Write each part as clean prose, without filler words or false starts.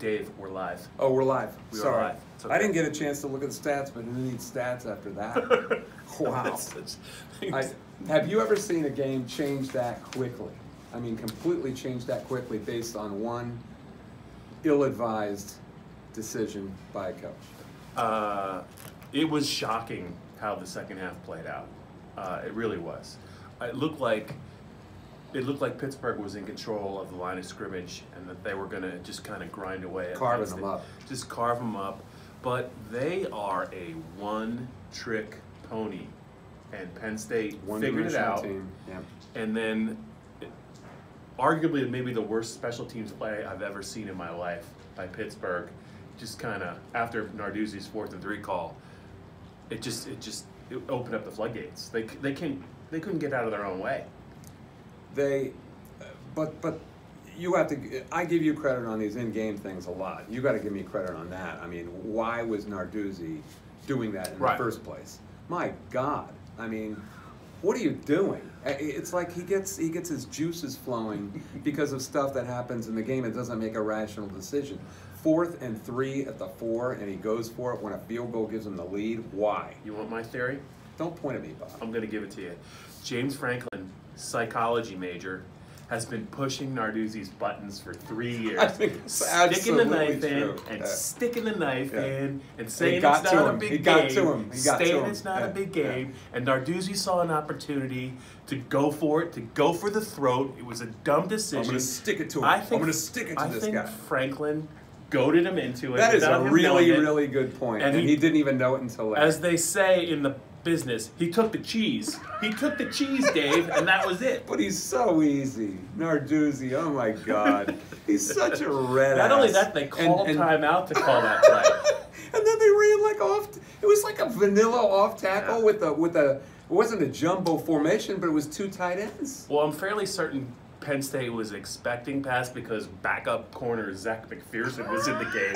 Dave, we're live. Oh, we're live. We Sorry. are live. Okay. I didn't get a chance to look at the stats, but I didn't need stats after that. Wow. Have you ever seen a game change that quickly? I mean, completely change that quickly based on one ill-advised decision by a coach? It was shocking how the second half played out. It really was. It looked like Pittsburgh was in control of the line of scrimmage and that they were going to just kind of grind away at Carving them up. Just carve them up. But they are a one-trick pony. And Penn State figured it out. Team. Yeah. And then, arguably maybe the worst special teams play I've ever seen in my life by Pittsburgh. Just kind of, after Narduzzi's 4th and 3 call, it opened up the floodgates. They couldn't get out of their own way. But you have to. I give you credit on these in-game things a lot. You got to give me credit on that. I mean, why was Narduzzi doing that in the first place? My God! I mean, what are you doing? It's like he gets his juices flowing because of stuff that happens in the game and doesn't make a rational decision. 4th and 3 at the 4, and he goes for it when a field goal gives him the lead. Why? You want my theory? Don't point at me, Bob. I'm going to give it to you. James Franklin, psychology major, has been pushing Narduzzi's buttons for 3 years. I think it's sticking the knife true. in and sticking the knife in and saying it's not a big he game. Got to him. Saying it's not a big game. And Narduzzi saw an opportunity to go for it, to go for the throat. It was a dumb decision. I'm going to stick it to him. I'm going to stick it to this guy. I think Franklin goaded him into it. That is a really good point. And he didn't even know it until later. As they say in the business, he took the cheese. He took the cheese, Dave, and that was it. But he's so easy. Narduzzi, oh my God. He's such a red Not ass. only that, they called timeout to call that play. And then they ran like off. It was like a vanilla off tackle with a. It wasn't a jumbo formation, but it was 2 tight ends. Well, I'm fairly certain Penn State was expecting pass because backup corner Zach McPherson was in the game.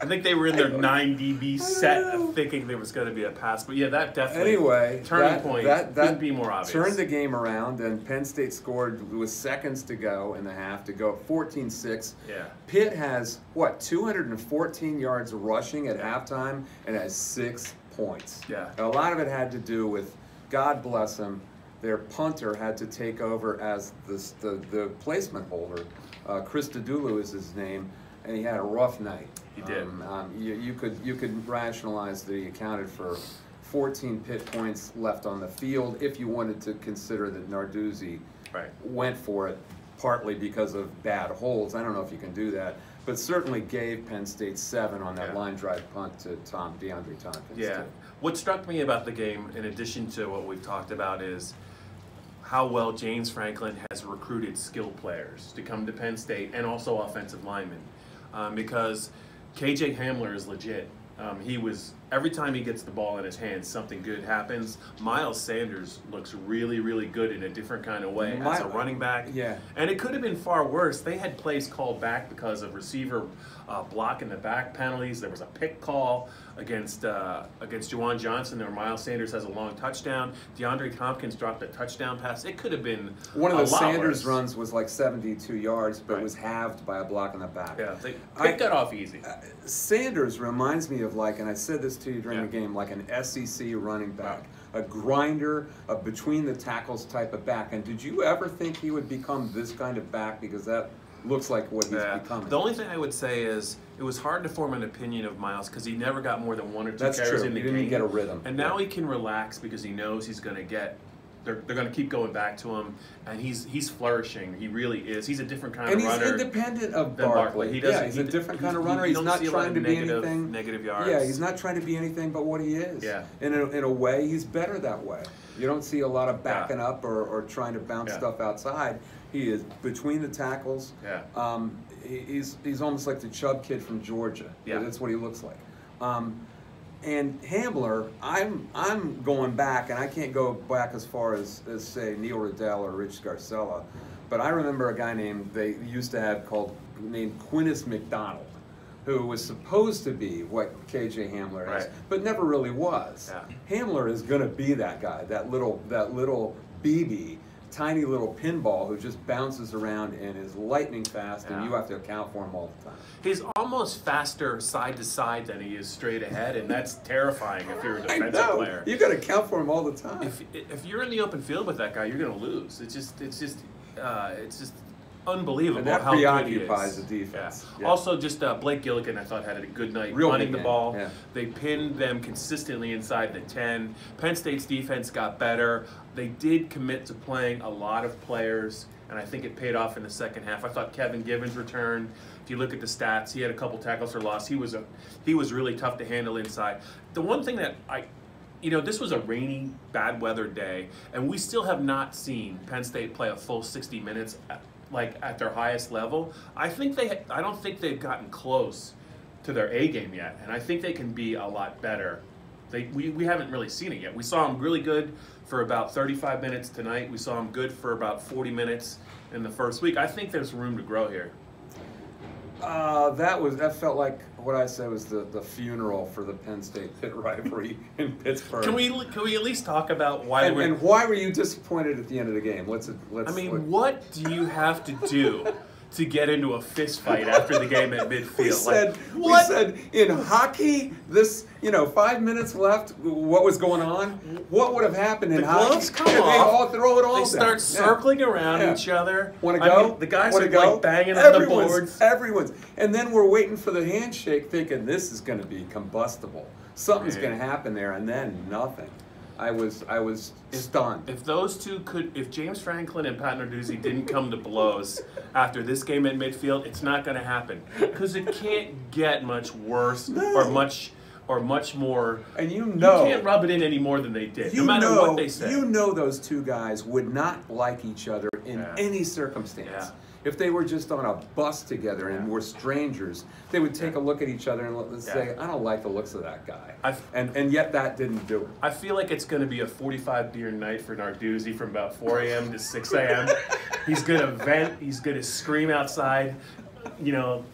I think they were in their 9 DB set of thinking there was going to be a pass. But yeah, that definitely turning point couldn't be more obvious. Turned the game around, and Penn State scored with seconds to go in the half to go 14-6. Yeah. Pitt has, 214 yards rushing at halftime and has 6 points. Yeah. And a lot of it had to do with, God bless him, their punter had to take over as the placement holder. Chris Dedulu is his name, and he had a rough night. He did. You could rationalize that he accounted for 14 Pitt points left on the field if you wanted to consider that Narduzzi went for it partly because of bad holds. I don't know if you can do that, but certainly gave Penn State 7 on that line drive punt to DeAndre Tompkins. Yeah. What struck me about the game, in addition to what we've talked about, is how well James Franklin has recruited skilled players to come to Penn State and also offensive linemen. Because KJ Hamler is legit. Every time he gets the ball in his hands, something good happens. Miles Sanders looks really, really good in a different kind of way as a running back. Yeah. And it could have been far worse. They had plays called back because of receiver block in the back penalties. There was a pick call against Juwan Johnson, or Miles Sanders has a long touchdown. DeAndre Tompkins dropped a touchdown pass. It could have been one of the Sanders worse. Runs was like 72 yards, but was halved by a block in the back. Yeah, they picked that off easy. Sanders reminds me of, like, and I said this to you during the game, like an SEC running back, a grinder, a between the tackles type of back. And did you ever think he would become this kind of back? Because that looks like what he's becoming. The only thing I would say is it was hard to form an opinion of Miles because he never got more than 1 or 2 carries in the game. He didn't get a rhythm. And now he can relax because he knows he's going to get. They're going to keep going back to him, and he's flourishing. He really is. He's a different kind of runner. And he's independent of Barkley. He's a different kind of runner. He's not trying to be anything. Negative yards. Yeah, he's not trying to be anything but what he is. Yeah. In a way, he's better that way. You don't see a lot of backing up or trying to bounce stuff outside. He is between the tackles. Yeah. He's almost like the Chubb kid from Georgia. Yeah. That's what he looks like. And Hamler, I'm going back, and I can't go back as far as say Neil Riddell or Rich Scarcella, but I remember a guy they used to have named Quintus McDonald, who was supposed to be what KJ Hamler is, but never really was. Yeah. Hamler is going to be that guy, that little BB tiny little pinball who just bounces around and is lightning fast, and you have to account for him all the time. He's almost faster side to side than he is straight ahead, and that's terrifying if you're a defensive player. You got to account for him all the time. If you're in the open field with that guy, you're going to lose. It's just unbelievable and that how good he is. preoccupies the defense. Yeah. Also, just Blake Gilligan, I thought, had a good night running the ball. Yeah. They pinned them consistently inside the 10. Penn State's defense got better. They did commit to playing a lot of players, and I think it paid off in the second half. I thought Kevin Givens returned. If you look at the stats, he had a couple tackles for loss. He was really tough to handle inside. The one thing that this was a rainy, bad weather day, and we still have not seen Penn State play a full 60 minutes at their highest level. I don't think they've gotten close to their A game yet, and I think they can be a lot better. We haven't really seen it yet. We saw them really good for about 35 minutes tonight. We saw them good for about 40 minutes in the first week. I think there's room to grow here. That felt like what I said was the funeral for the Penn State-Pitt rivalry in Pittsburgh. Can we at least talk about why and why were you disappointed at the end of the game? What do you have to do to get into a fist fight after the game at midfield? We said in hockey, 5 minutes left, what was going on? What would have happened in hockey? Gloves come off. They all throw it all down. They start circling around each other. Want to go? The guys are banging on the boards. Everyone's. And then we're waiting for the handshake thinking this is going to be combustible. Something's going to happen there, and then nothing. I was stunned. If James Franklin and Pat Narduzzi didn't come to blows after this game at midfield, it's not going to happen because it can't get much worse or much more. And you can't rub it in any more than they did, no matter what they say. You know those two guys would not like each other in any circumstance. Yeah. If they were just on a bus together and were strangers, they would take a look at each other and say, I don't like the looks of that guy. And yet that didn't do it. I feel like it's going to be a 45 beer night for Narduzzi from about 4 a.m. to 6 a.m. He's going to vent. He's going to scream outside.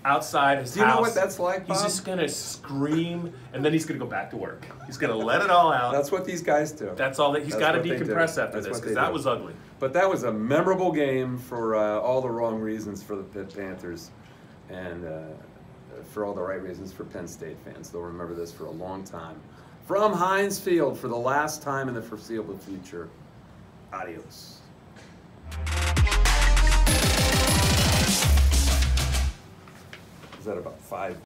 Outside his house. Do you know what that's like, Bob? He's just going to scream, and then he's going to go back to work. He's going to let it all out. That's what these guys do. That's all that he's got to decompress after this, because that was ugly. But that was a memorable game for all the wrong reasons for the Pitt Panthers, and for all the right reasons for Penn State fans. They'll remember this for a long time. From Heinz Field, for the last time in the foreseeable future, adios. Is that about 5?